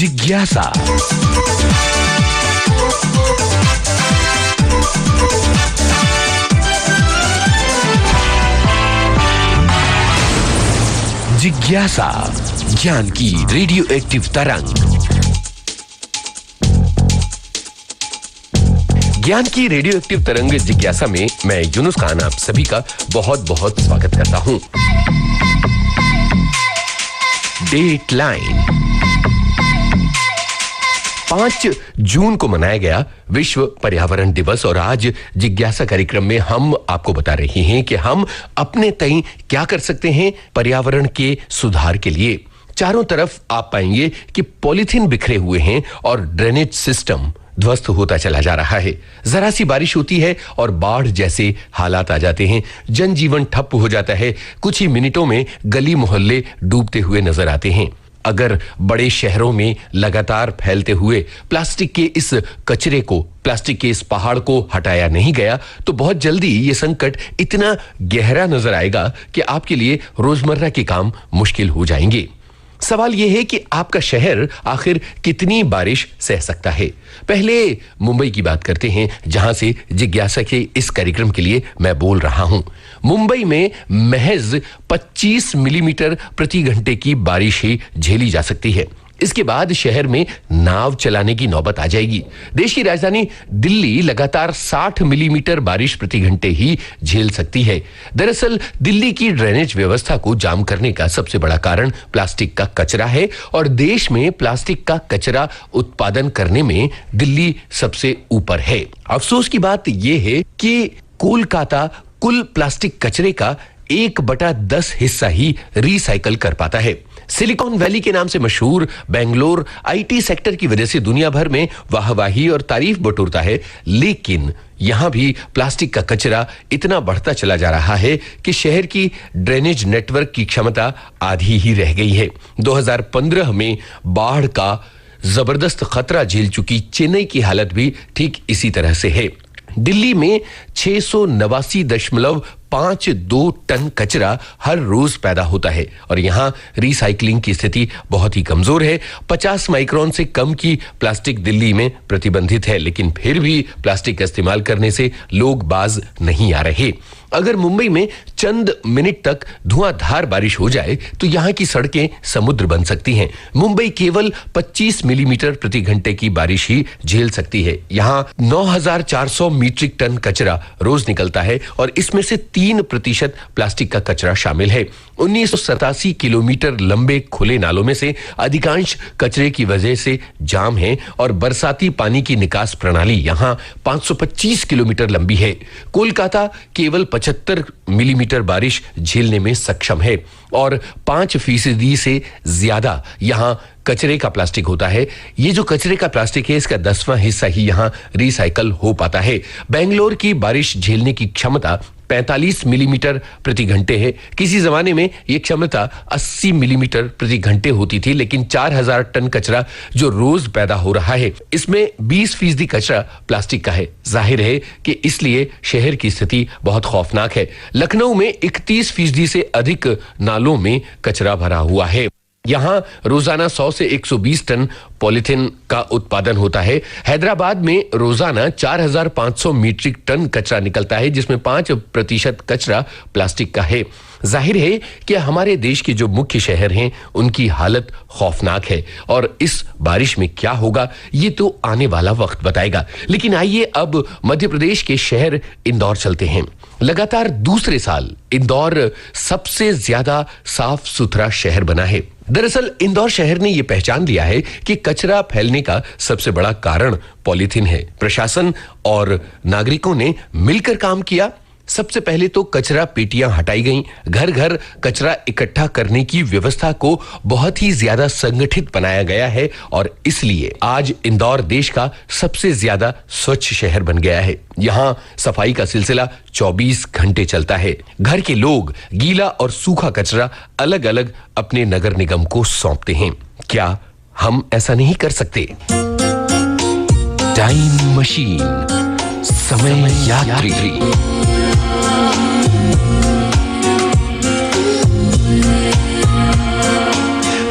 जिज्ञासा। जिज्ञासा, ज्ञान की रेडियो एक्टिव तरंग। ज्ञान की रेडियो एक्टिव तरंग जिज्ञासा में मैं यूनुस खान आप सभी का बहुत बहुत स्वागत करता हूं। डेटलाइन। 5 जून को मनाया गया विश्व पर्यावरण दिवस और आज जिज्ञासा कार्यक्रम में हम आपको बता रहे हैं कि हम अपने तय क्या कर सकते हैं पर्यावरण के सुधार के लिए। चारों तरफ आप पाएंगे कि पॉलीथीन बिखरे हुए हैं और ड्रेनेज सिस्टम ध्वस्त होता चला जा रहा है। जरा सी बारिश होती है और बाढ़ जैसे हालात आ जाते हैं, जनजीवन ठप हो जाता है, कुछ ही मिनटों में गली मोहल्ले डूबते हुए नजर आते हैं। अगर बड़े शहरों में लगातार फैलते हुए प्लास्टिक के इस कचरे को, प्लास्टिक के इस पहाड़ को हटाया नहीं गया तो बहुत जल्दी ये संकट इतना गहरा नजर आएगा कि आपके लिए रोजमर्रा के काम मुश्किल हो जाएंगे। सवाल यह है कि आपका शहर आखिर कितनी बारिश सह सकता है। पहले मुंबई की बात करते हैं, जहां से जिज्ञासा के इस कार्यक्रम के लिए मैं बोल रहा हूं। मुंबई में महज 25 मिलीमीटर प्रति घंटे की बारिश ही झेली जा सकती है। इसके बाद शहर में नाव चलाने की नौबत आ जाएगी। देश की राजधानी दिल्ली लगातार 60 मिलीमीटर बारिश प्रति घंटे ही झेल सकती है। दरअसल दिल्ली की ड्रेनेज व्यवस्था को जाम करने का सबसे बड़ा कारण प्लास्टिक का कचरा है और देश में प्लास्टिक का कचरा उत्पादन करने में दिल्ली सबसे ऊपर है। अफसोस की बात यह है कि कोलकाता कुल प्लास्टिक कचरे का 1/10 हिस्सा ही रिसाइकल कर पाता है। सिलिकॉन वैली के नाम से मशहूर बेंगलोर आईटी सेक्टर की वजह से दुनिया भर में वाहवाही और तारीफ बटोरता है, लेकिन यहां भी प्लास्टिक का कचरा इतना बढ़ता चला जा रहा है कि शहर की ड्रेनेज नेटवर्क की क्षमता आधी ही रह गई है। 2015 में बाढ़ का जबरदस्त खतरा झेल चुकी चेन्नई की हालत भी ठीक इसी तरह से है। दिल्ली में 689.52 टन कचरा हर रोज पैदा होता है और यहां रिसाइकलिंग की स्थिति बहुत ही कमजोर है। 50 माइक्रोन से कम की प्लास्टिक दिल्ली में प्रतिबंधित है, लेकिन फिर भी प्लास्टिक का इस्तेमाल करने से लोग बाज नहीं आ रहे। अगर मुंबई में चंद मिनट तक धुआंधार बारिश हो जाए तो यहां की सड़कें समुद्र बन सकती हैं। मुंबई केवल 25 मिलीमीटर प्रति घंटे की बारिश ही झेल सकती है। यहां 9,400 मीट्रिक टन कचरा रोज निकलता है और इसमें से 3% प्लास्टिक का कचरा शामिल है। 1987 किलोमीटर लंबे खुले नालों में से अधिकांश कचरे की वजह से जाम है और बरसाती पानी की निकास प्रणाली यहां 525 किलोमीटर लंबी है। कोलकाता केवल 75 मिलीमीटर बारिश झेलने में सक्षम है और 5% से ज्यादा यहां कचरे का प्लास्टिक होता है। ये जो कचरे का प्लास्टिक है इसका 10वां हिस्सा ही यहां रिसाइकल हो पाता है। बेंगलोर की बारिश झेलने की क्षमता 45 मिलीमीटर प्रति घंटे है। किसी जमाने में यह क्षमता 80 मिलीमीटर प्रति घंटे होती थी, लेकिन 4000 टन कचरा जो रोज पैदा हो रहा है इसमें 20% कचरा प्लास्टिक का है। जाहिर है कि इसलिए शहर की स्थिति बहुत खौफनाक है। लखनऊ में 31% से अधिक नालों में कचरा भरा हुआ है। यहां रोजाना 100 से 120 टन पॉलीथीन का उत्पादन होता है। हैदराबाद में रोजाना 4,500 मीट्रिक टन कचरा निकलता है, जिसमें 5% कचरा प्लास्टिक का है। जाहिर है कि हमारे देश के जो मुख्य शहर हैं उनकी हालत खौफनाक है और इस बारिश में क्या होगा ये तो आने वाला वक्त बताएगा। लेकिन आइए अब मध्य प्रदेश के शहर इंदौर चलते हैं। लगातार दूसरे साल इंदौर सबसे ज्यादा साफ सुथरा शहर बना है। दरअसल इंदौर शहर ने यह पहचान लिया है कि कचरा फैलने का सबसे बड़ा कारण पॉलीथीन है। प्रशासन और नागरिकों ने मिलकर काम किया। सबसे पहले तो कचरा पेटियां हटाई गईं, घर घर कचरा इकट्ठा करने की व्यवस्था को बहुत ही ज्यादा संगठित बनाया गया है और इसलिए आज इंदौर देश का सबसे ज्यादा स्वच्छ शहर बन गया है। यहां सफाई का सिलसिला 24 घंटे चलता है। घर के लोग गीला और सूखा कचरा अलग अलग अपने नगर निगम को सौंपते हैं। क्या हम ऐसा नहीं कर सकते? टाइम मशीन, समय यात्री।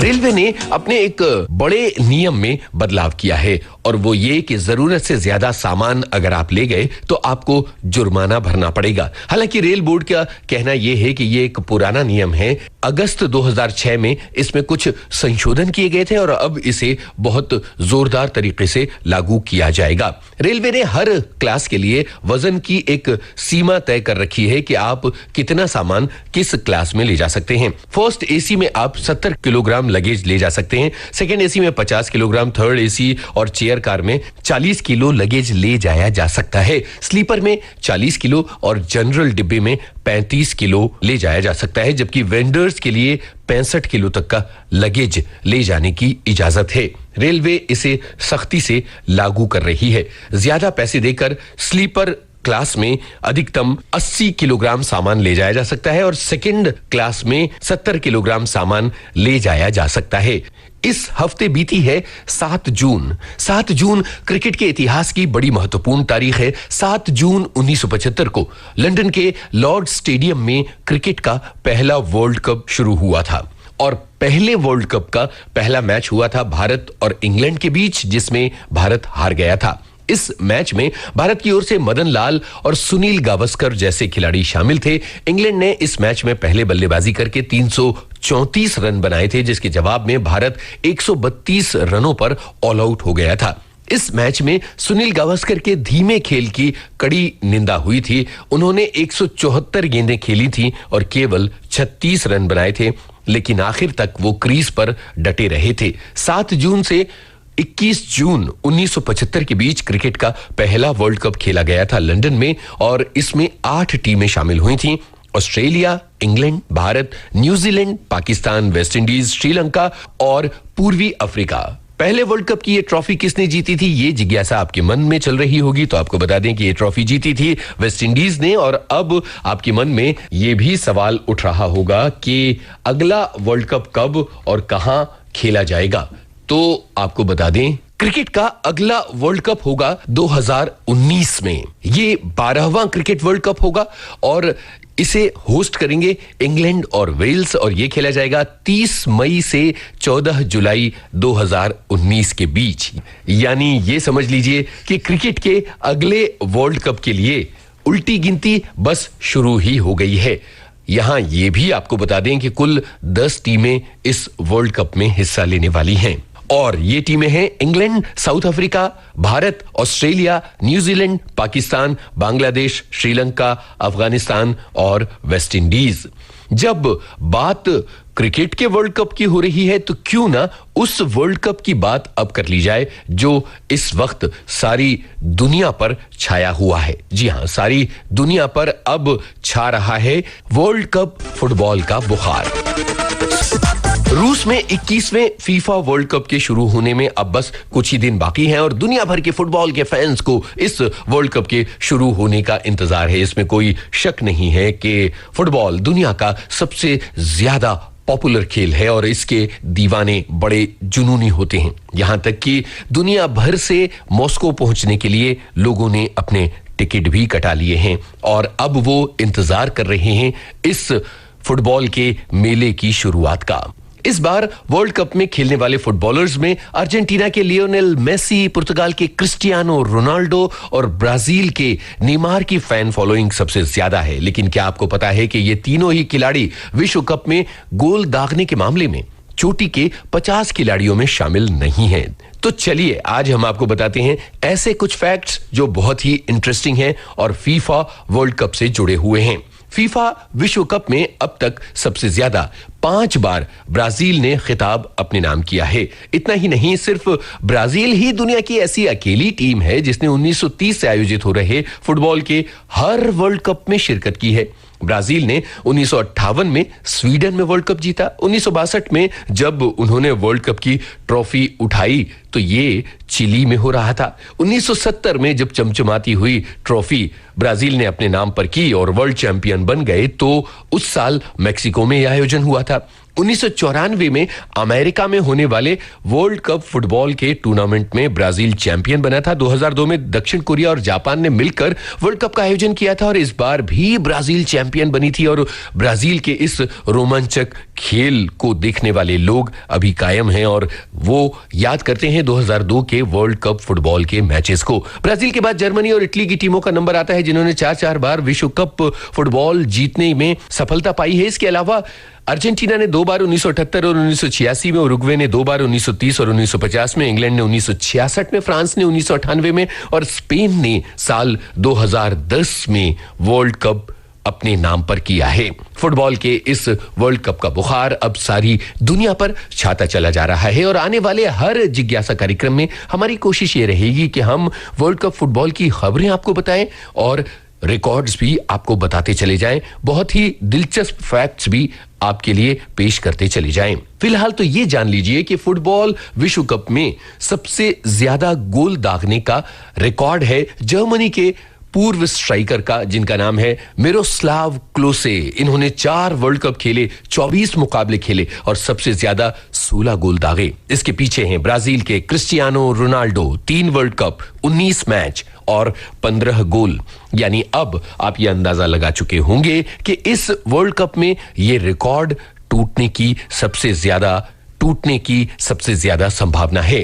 रेलवे ने अपने एक बड़े नियम में बदलाव किया है और वो ये कि जरूरत से ज्यादा सामान अगर आप ले गए तो आपको जुर्माना भरना पड़ेगा। हालांकि रेल बोर्ड का कहना यह है कि ये एक पुराना नियम है। अगस्त 2006 में इसमें कुछ संशोधन किए गए थे और अब इसे बहुत जोरदार तरीके से लागू किया जाएगा। रेलवे ने हर क्लास के लिए वजन की एक सीमा तय कर रखी है कि आप कितना सामान किस क्लास में ले जा सकते हैं। फर्स्ट एसी में आप 70 किलोग्राम लगेज ले जा सकते हैं, सेकेंड एसी में 50 किलोग्राम, थर्ड एसी और चेयर कार में 40 किलो लगेज ले जाया जा सकता है, स्लीपर में 40 किलो और जनरल डिब्बे में 35 किलो ले जाया जा सकता है, जबकि वेंडर्स के लिए 65 किलो तक का लगेज ले जाने की इजाजत है। रेलवे इसे सख्ती से लागू कर रही है। ज्यादा पैसे देकर स्लीपर क्लास में अधिकतम 80 किलोग्राम सामान ले जाया जा सकता है और सेकंड क्लास में 70 किलोग्राम सामान ले जाया जा सकता है। इस हफ्ते बीती है 7 जून। 7 जून क्रिकेट के इतिहास की बड़ी महत्वपूर्ण तारीख है। 7 जून 1975 को लंदन के लॉर्ड स्टेडियम में क्रिकेट का पहला वर्ल्ड कप शुरू हुआ था और पहले वर्ल्ड कप का पहला मैच हुआ था भारत और इंग्लैंड के बीच, जिसमें भारत हार गया था। इस मैच में भारत की ओर से मदन लाल और सुनील गावस्कर जैसे खिलाड़ी शामिल थे। इंग्लैंड ने इस मैच में पहले बल्लेबाजी करके 334 रन बनाए थे, जिसके जवाब में भारत 132 रनों पर ऑल आउट हो गया था। इस मैच में सुनील गावस्कर के धीमे खेल की कड़ी निंदा हुई थी। उन्होंने 174 गेंदें खेली थी और केवल 36 रन बनाए थे, लेकिन आखिर तक वो क्रीज पर डटे रहे थे। 7 जून से 21 जून 1975 के बीच क्रिकेट का पहला वर्ल्ड कप खेला गया था लंदन में और इसमें 8 टीमें शामिल हुई थीं। Australia, England, Bharat, New Zealand, Pakistan, West Indies, Sri Lanka और पूर्वी अफ्रीका। पहले वर्ल्ड कप की ये ट्रॉफी किसने जीती थी, ये जिज्ञासा आपके मन में चल रही होगी, तो आपको बता दें कि ये ट्रॉफी जीती थी वेस्ट इंडीज ने। और अब आपके मन में ये भी सवाल उठ रहा होगा कि अगला वर्ल्ड कप कब और कहां खेला जाएगा। तो आपको बता दें, क्रिकेट का अगला वर्ल्ड कप होगा 2019 में। ये 12वां क्रिकेट वर्ल्ड कप होगा और इसे होस्ट करेंगे इंग्लैंड और वेल्स और यह खेला जाएगा 30 मई से 14 जुलाई 2019 के बीच। यानी ये समझ लीजिए कि क्रिकेट के अगले वर्ल्ड कप के लिए उल्टी गिनती बस शुरू ही हो गई है। यहां यह भी आपको बता दें कि कुल 10 टीमें इस वर्ल्ड कप में हिस्सा लेने वाली हैं और ये टीमें हैं England, south Africa, Bharat, Australia, New Zealand, Pakistan, Bangladesh, Sri Lanka, Afghanistan और वेस्ट इंडीज। जब बात क्रिकेट के वर्ल्ड कप की हो रही है तो क्यों ना उस वर्ल्ड कप की बात अब कर ली जाए जो इस वक्त सारी दुनिया पर छाया हुआ है। जी हां, सारी दुनिया पर अब छा रहा है वर्ल्ड कप फुटबॉल का बुखार। रूस में 21वें फीफा वर्ल्ड कप के शुरू होने में अब बस कुछ ही दिन बाकी हैं और दुनिया भर के फुटबॉल के फैंस को इस वर्ल्ड कप के शुरू होने का इंतजार है। इसमें कोई शक नहीं है कि फुटबॉल दुनिया का सबसे ज्यादा पॉपुलर खेल है और इसके दीवाने बड़े जुनूनी होते हैं। यहां तक कि दुनिया भर से मॉस्को पहुंचने के लिए लोगों ने अपने टिकट भी कटा लिए हैं और अब वो इंतजार कर रहे हैं इस फुटबॉल के मेले की शुरुआत का। इस बार वर्ल्ड कप में खेलने वाले फुटबॉलर्स में अर्जेंटीना के लियोनेल मेसी, पुर्तगाल के क्रिस्टियानो रोनाल्डो और ब्राजील के नेमार की फैन फॉलोइंग सबसे ज्यादा है। लेकिन क्या आपको पता है कि ये तीनों ही खिलाड़ी विश्व कप में गोल दागने के मामले में चोटी के 50 खिलाड़ियों में शामिल नहीं हैं? तो चलिए आज हम आपको बताते हैं ऐसे कुछ फैक्ट्स जो बहुत ही इंटरेस्टिंग हैं और फीफा वर्ल्ड कप से जुड़े हुए हैं। फीफा विश्व कप में अब तक सबसे ज्यादा 5 बार ब्राजील ने खिताब अपने नाम किया है। इतना ही नहीं, सिर्फ ब्राजील ही दुनिया की ऐसी अकेली टीम है जिसने 1930 से आयोजित हो रहे फुटबॉल के हर वर्ल्ड कप में शिरकत की है। ब्राजील ने 1958 में स्वीडन में वर्ल्ड कप जीता। 1962 में जब उन्होंने वर्ल्ड कप की ट्रॉफी उठाई तो ये चिली में हो रहा था। 1970 में जब चमचमाती हुई ट्रॉफी ब्राजील ने अपने नाम पर की और वर्ल्ड चैंपियन बन गए तो उस साल मेक्सिको में यह आयोजन हुआ था। 1994 में अमेरिका में होने वाले वर्ल्ड कप फुटबॉल के टूर्नामेंट में ब्राजील चैंपियन बना था। 2002 में दक्षिण कोरिया और जापान ने मिलकर वर्ल्ड कप का आयोजन किया था और इस बार भी ब्राजील चैंपियन बनी थी और ब्राजील के इस रोमांचक खेल को देखने वाले लोग अभी कायम हैं और वो याद करते हैं 2002 के वर्ल्ड कप फुटबॉल के मैचेस को। ब्राजील के बाद जर्मनी और इटली की टीमों का नंबर आता है जिन्होंने 4-4 बार विश्व कप फुटबॉल जीतने में सफलता पाई है। इसके अलावा अर्जेंटीना ने 2 बार 1978 और 1986 में, उरुग्वे ने 2 बार 1930 और 1950 में, इंग्लैंड ने 1966 में, फ्रांस ने 1998 में और स्पेन ने साल 2010 में वर्ल्ड कप अपने नाम पर किया है। फुटबॉल के इस वर्ल्ड कप का बुखार अब सारी दुनिया पर छाता चला जा रहा है और आने वाले हर जिज्ञासा कार्यक्रम में हमारी कोशिश ये रहेगी कि हम वर्ल्ड कप फुटबॉल की खबरें आपको बताएं और रिकॉर्ड्स भी आपको बताते चले जाएं, बहुत ही दिलचस्प फैक्ट्स भी आपके लिए पेश करते चले जाएं। फिलहाल तो ये जान लीजिए कि फुटबॉल विश्व कप में सबसे ज्यादा गोल दागने का रिकॉर्ड है जर्मनी के पूर्व स्ट्राइकर का, जिनका नाम है मिरोस्लाव क्लोसे। इन्होंने 4 वर्ल्ड कप खेले, 24 मुकाबले खेले और सबसे ज्यादा 16 गोल दागे। इसके पीछे हैं ब्राजील के Cristiano Ronaldo, 3 world cup, 19 match और 15 गोल। यानी अब आप ये अंदाजा लगा चुके होंगे कि इस वर्ल्ड कप में ये रिकॉर्ड टूटने की सबसे ज्यादा संभावना है।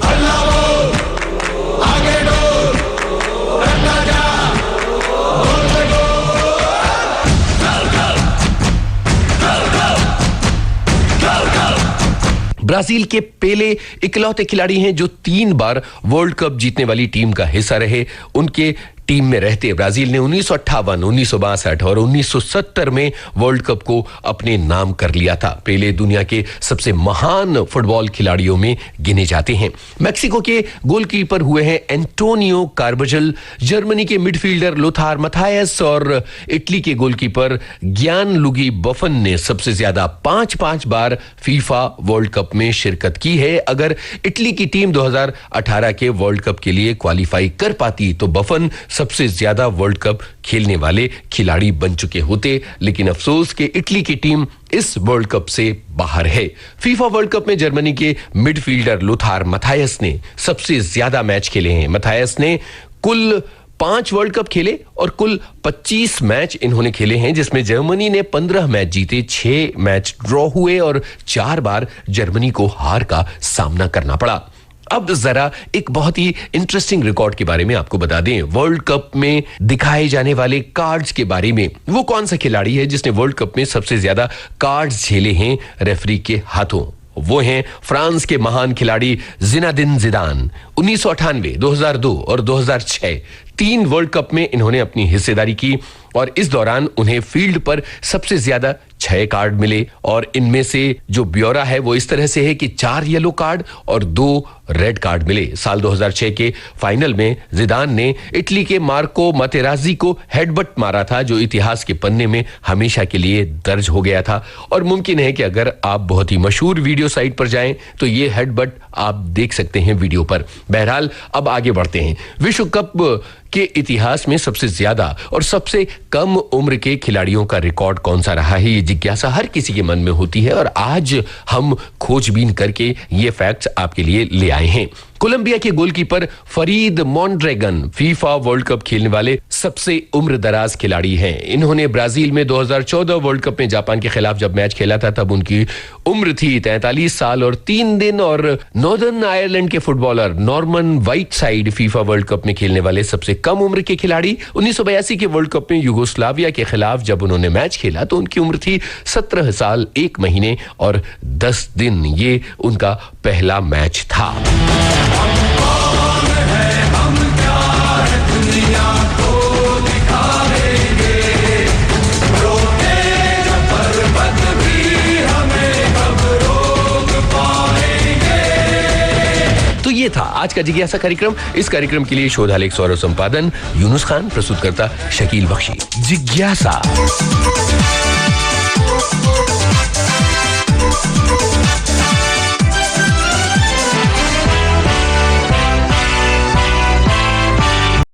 ब्राजील के पेले इकलौते खिलाड़ी हैं जो 3 बार वर्ल्ड कप जीतने वाली टीम का हिस्सा रहे। उनके टीम में रहते ब्राजील ने 1958, 1962 और 1970 में वर्ल्ड कप को अपने नाम कर लिया था। पेले दुनिया के सबसे महान फुटबॉल खिलाड़ियों में गिने जाते हैं। मेक्सिको के गोलकीपर हुए हैं एंटोनियो कार्बजल, जर्मनी के मिडफील्डर लोथार मथायस और इटली के गोलकीपर गियानलुगी बफन ने सबसे ज्यादा 5-5 बार फीफा वर्ल्ड कप में शिरकत की है। अगर इटली की टीम 2018 के वर्ल्ड कप के लिए क्वालिफाई कर पाती तो बफन सबसे ज्यादा वर्ल्ड कप खेलने वाले खिलाड़ी बन चुके होते, लेकिन अफसोस कि इटली की टीम इस वर्ल्ड कप से बाहर है। फीफा वर्ल्ड कप में जर्मनी के मिडफील्डर लोथार मथायस ने सबसे ज्यादा मैच खेले हैं। मथायस ने कुल 5 वर्ल्ड कप खेले और कुल 25 मैच इन्होंने खेले हैं, जिसमें जर्मनी ने 15 मैच जीते, 6 मैच ड्रॉ हुए और 4 बार जर्मनी को हार का सामना करना पड़ा। अब जरा एक बहुत ही इंटरेस्टिंग रिकॉर्ड के बारे में आपको बता दें। वर्ल्ड कप में दिखाए जाने वाले कार्ड्स के बारे में, वो कौन सा खिलाड़ी है जिसने वर्ल्ड कप में सबसे ज्यादा कार्ड्स झेले हैं रेफरी के हाथों? वो हैं फ्रांस के महान खिलाड़ी जिनेदिन जिदान। 1998, 2002 और 2006 3 वर्ल्ड कप में इन्होंने अपनी हिस्सेदारी की और इस दौरान उन्हें फील्ड पर सबसे ज्यादा 6 कार्ड मिले और इनमें से जो ब्यौरा है वो इस तरह से है कि 4 येलो कार्ड और 2 रेड कार्ड मिले। साल 2006 के फाइनल में जिदान ने इटली के मार्को मातेराजी को हेडबट मारा था, जो इतिहास के पन्ने में हमेशा के लिए दर्ज हो गया था और मुमकिन है कि अगर आप बहुत ही मशहूर वीडियो साइट पर जाएं तो ये हेडबट आप देख सकते हैं वीडियो पर। बहरहाल अब आगे बढ़ते हैं। विश्व कप के इतिहास में सबसे ज्यादा और सबसे कम उम्र के खिलाड़ियों का रिकॉर्ड कौन सा रहा है, ये जिज्ञासा हर किसी के मन में होती है और आज हम खोजबीन करके ये फैक्ट्स आपके लिए ले आए हैं। कोलंबिया के goalkeeper Farid Mondragon FIFA world cup खेलने वाले सबसे उम्रदराज खिलाड़ी हैं। इन्होंने ब्राजील में 2014 वर्ल्ड कप में जापान के खिलाफ जब मैच खेला था तब उनकी उम्र थी 43 साल और 3 दिन और नॉर्दर्न आयरलैंड के footballer Norman Whiteside FIFA world cup में खेलने वाले सबसे कम उम्र के खिलाड़ी। 1982 के वर्ल्ड कप में यूगोस्लाविया के खिलाफ जब उन्होंने मैच खेला तो उनकी उम्र थी 17 साल 1 महीने और 10 दिन। ये उनका पहला मैच था। तो ये था आज का जिज्ञासा कार्यक्रम। इस कार्यक्रम के लिए शोध आलेख सौरभ संपादन यूनुस खान, प्रस्तुतकर्ता शकील बख्शी। जिज्ञासा।